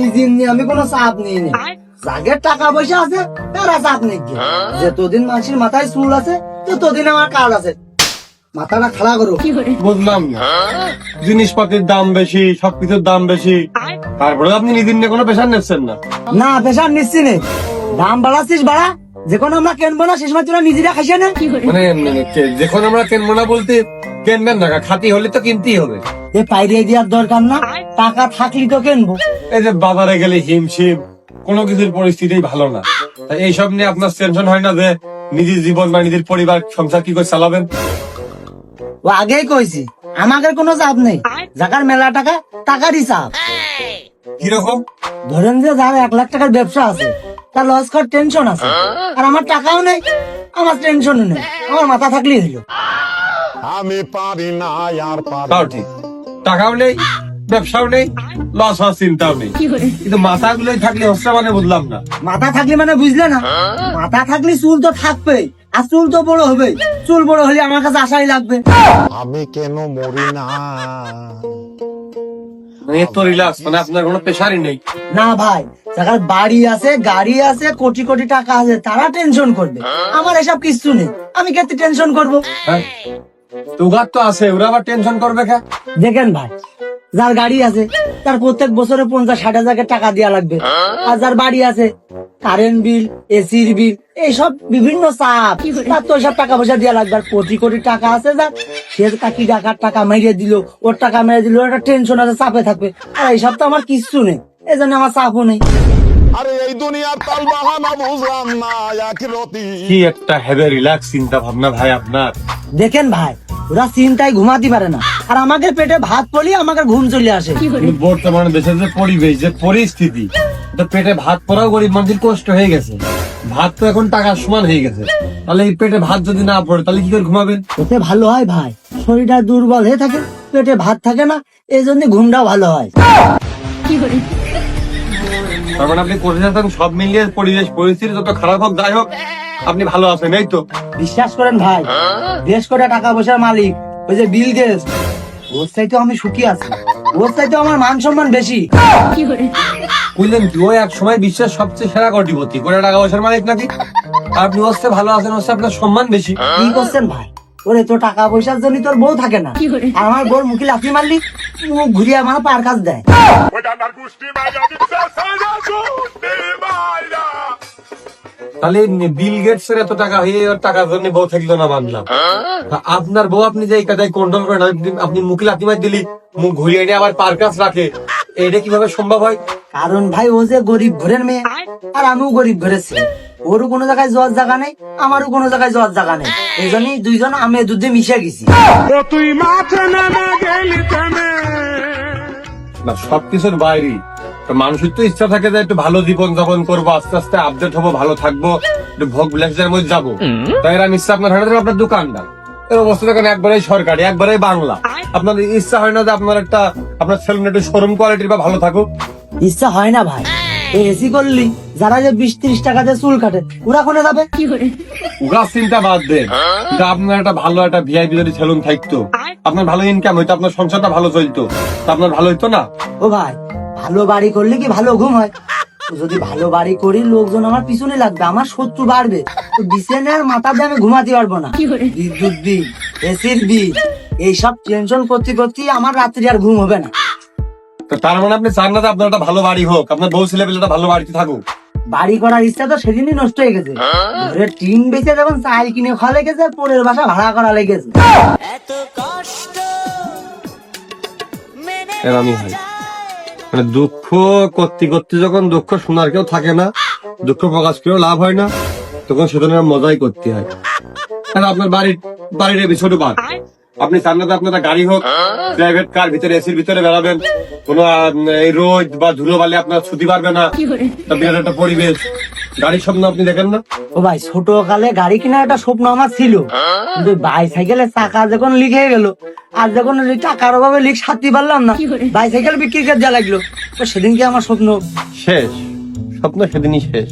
নিজের নিয়ে আমি কোনো চাপ নিই না। যাদের টাকা পয়সা আছে তারা চাপ নেই, যতদিন মানুষের মাথায় চুল আছে ততদিন আমার কাজ আছে। মাথাটা খাড়া করো। বুঝলাম না, জিনিসপাতির দাম বেশি, সবকিছুর দাম বেশি, তারপরে আপনি নিজের নিয়ে কোনো প্রেশার নিচ্ছেন না। না প্রেশার নিচ্ছি নে, দাম বাড়াচ্ছিস বাড়া, যখন আমরা কেনবো না শেষ মাস তোরা নিজেরা খাইছে না। মানে যখন আমরা কিনবো না বলতে কিনবেন না, খাতি হলে তো কিনতেই হবে। এ পাইরে দেওয়ার দরকার না, টাকা থাকলি তো কেনবো। এই যে বাজারে গেলে হিমশিম, কোনো কিছুর পরিস্থিতি ভালো না, তাই এইসব নিয়ে আপনার টেনশন হয় না যে নিজের জীবন বা নিজের পরিবার সংসার কি করে চালাবেন? ও আগেই কইছি আমাদের কোনো চাপ নেই, যাকার মেলা টাকা টাকারই চাপ। কিরকম? ধরেন যে যার 1 লাখ টাকার ব্যবসা আছে তার লস করার টেনশন আছে, আর আমার টাকাও নেই, আমার টেনশনও নেই, আমার মাথা থাকলেই হলো। আমি পারি না আর পারি তাও ঠিক, টাকাও নেই, ব্যবসাও নেই, লস হওয়ার চিন্তাও নেই, কিন্তু মাথাগুলোই থাকলে হচ্ছে মানে বুঝলাম না। মাথা থাকলে মানে বুঝলে না, মাথা থাকলে চুল তো থাকবে, আর চুল তো বড় হবে, চুল বড় হলে আমার কাছে আশাই লাগবে। আমি কেন মরি না মানে এত রিল্যাক্স, মানে আপনার কোনো প্রেশারই নেই। না ভাই, যার বাড়ি আছে গাড়ি আছে কোটি কোটি টাকা আছে তারা টেনশন করবে, আমার এসব কিছু নেই, আমি কেন টেনশন করব? হ্যাঁ, তুগার তো আছে, ওরা আবার টেনশন করবে কে? দেখেন ভাই, যার গাড়ি আছে তার প্রত্যেক বছরে 50-60 হাজার টাকা দেওয়া লাগবে, আর যার বাড়ি আছে কারেন্ট বিল, এসির বিল, এইসব বিভিন্ন চাপ, তার তো ওইসব টাকা পয়সা দেওয়া লাগবে। আর কোটি কোটি টাকা আছে যার, সে কাকি টাকার টাকা মেরে দিল, ওর টাকা মেরে দিল, একটা টেনশন আছে, চাপে থাকবে। আর এইসব তো আমার কিচ্ছু নেই, এই জন্য আমার চাপও নেই। আরে এই দুনিয়ার তাল বাহানা বুঝলাম না একরতি কি একটা হেভি রিল্যাক্স চিন্তা ভাবনা ভাই আপনার। দেখেন ভাই, ওরা চিন্তায় ঘুমাতে পারে না, আর আমাদের পেটে ভাত পড়লে আমাদের ঘুম চলে আসে। কিন্তু বর্তমানে দেশের যে পরিবেশ, যে পরিস্থিতি, তো পেটে ভাত পড়াও গরিব মানুষের কষ্ট হয়ে গেছে। ভাত তো এখন টাকার সমান হয়ে গেছে, তাহলে এই পেটে ভাত যদি না পড়ে তাহলে কি করে ঘুমাবেন? ওতে ভালো হয় ভাই, শরীরটা দুর্বল হয়ে থাকে, পেটে ভাত থাকে না, এই জন্য ঘুমটাও ভালো হয়। তার মানে আপনি করে যাচ্ছেন সব মিলিয়ে পরিবেশ পরিস্থিতি যত খারাপ হোক যাই হোক আপনি ভালো আছেন, এই তো? বিশ্বাস করেন ভাই, দেশ করে টাকা পয়সার মালিক ওই যে বিল গেটস, ওর চাইতে আমি সুখী আছি, ওর চাইতে আমার মান সম্মান বেশি। বুঝলেন কি, ওই এক সময় বিশ্বের সবচেয়ে সেরা কোটিপতি, করে টাকা পয়সার মালিক নাকি? আর আপনি হচ্ছে ভালো আছেন, হচ্ছে আপনার সম্মান বেশি। কি করছেন ভাই, ওরে তো টাকা পয়সার জন্য তোর বউ থাকে না, আর আমার বউর মুখে লাফি মারলি মুখ ঘুরিয়ে আমার পার কাজ দেয়। তাহলে বিল গেটস এর এত টাকা হয়ে ওর টাকার জন্য বউ থাকলো না মানলাম, তা আপনার বউ আপনি যে এই কাজে কন্ট্রোল করেন, আপনি মুখে লাথি মার দিলি মুখ ঘুরিয়ে নিয়ে আবার পার কাজ রাখে, এটা কিভাবে সম্ভব হয়? কারণ ভাই ও যে গরিব ঘরের মেয়ে, আর আমিও গরিব ঘরের ছেলে, ওরও কোনো জায়গায় যাওয়ার জায়গা নেই, আমারও কোনো জায়গায় যাওয়ার জায়গা নেই, এই জন্যই দুইজন আমি দুধে মিশে গেছি। না সবকিছুর বাইরে তো মানুষের তো ইচ্ছা থাকে যে একটু ভালো জীবন যাপন করবো, আস্তে আস্তে আপডেট হবো, ভালো থাকবো, একটু ভোগ বিলাসের মধ্যে যাবো। তাই এরা নিশ্চয় আপনার হাতে আপনার দোকানটা এর অবস্থা দেখেন একবারেই সরকারি, একবারেই বাংলা। আপনার ইচ্ছা হয় না যে আপনার একটা আপনার ছেলে একটু শোরুম কোয়ালিটির বা ভালো থাকুক? ইচ্ছা হয় না ভাই, এই এসি করলি যারা যে 20-30 টাকাতে চুল কাটে ওরা কোনে যাবে? ওরা চিন্তা বাদ দেন, কিন্তু আপনার একটা ভালো একটা ভিআইপি যদি সেলুন থাকতো, আপনার ভালো ইনকাম হইতো, আপনার সংসারটা ভালো চলতো, তা আপনার ভালো হইতো না? ও ভাই, ভালো বাড়ি করলে কি ভালো ঘুম হয়? তো যদি ভালো বাড়ি করি লোকজন আমার পিছনে লাগবে, আমার শত্রু বাড়বে, তো বিছানার মাথা দিয়ে আমি ঘুমাতে পারবো না, বিদ্যুৎ বিল, এসির বিল, এইসব টেনশন করতে করতে আমার রাত্রি আর ঘুম হবে না। তো তার মানে আপনি চান না যে আপনার একটা ভালো বাড়ি হোক, আপনার বউ ছেলে পেলে ভালো বাড়িতে থাকুক? বাড়ি করার ইচ্ছা তো সেদিনই নষ্ট হয়ে গেছে, ঘরের টিন বেচে যখন চাল কিনে খাওয়া লেগেছে, পরের বাসা ভাড়া করা লেগেছে। এরমই হয়, মানে দুঃখ করতে করতে যখন দুঃখ শোনার কেউ থাকে না, দুঃখ প্রকাশ করেও লাভ হয় না, তখন সেখানে মজাই করতে হয়। আর আপনার বাড়ির ছোট বাদ, আপনি চান না যে আপনার একটা গাড়ি হোক, প্রাইভেট কার ভিতরে এসির ভিতরে বেড়াবেন, কোনো এই রোদ বা ধুলো বালি আপনার ছুটি পারবে না, তা বিরাট একটা পরিবেশ, গাড়ির স্বপ্ন আপনি দেখেন না? ও ভাই, ছোট কালে গাড়ি কেনার একটা স্বপ্ন আমার ছিল, কিন্তু বাইসাইকেলের চাকা যখন লিক হয়ে গেল, আর যখন ওই টাকার অভাবে লিক সারতে পারলাম না, বাইসাইকেল বিক্রি করে দেওয়া লাগলো, তো সেদিনকে আমার স্বপ্ন শেষ, স্বপ্ন সেদিনই শেষ।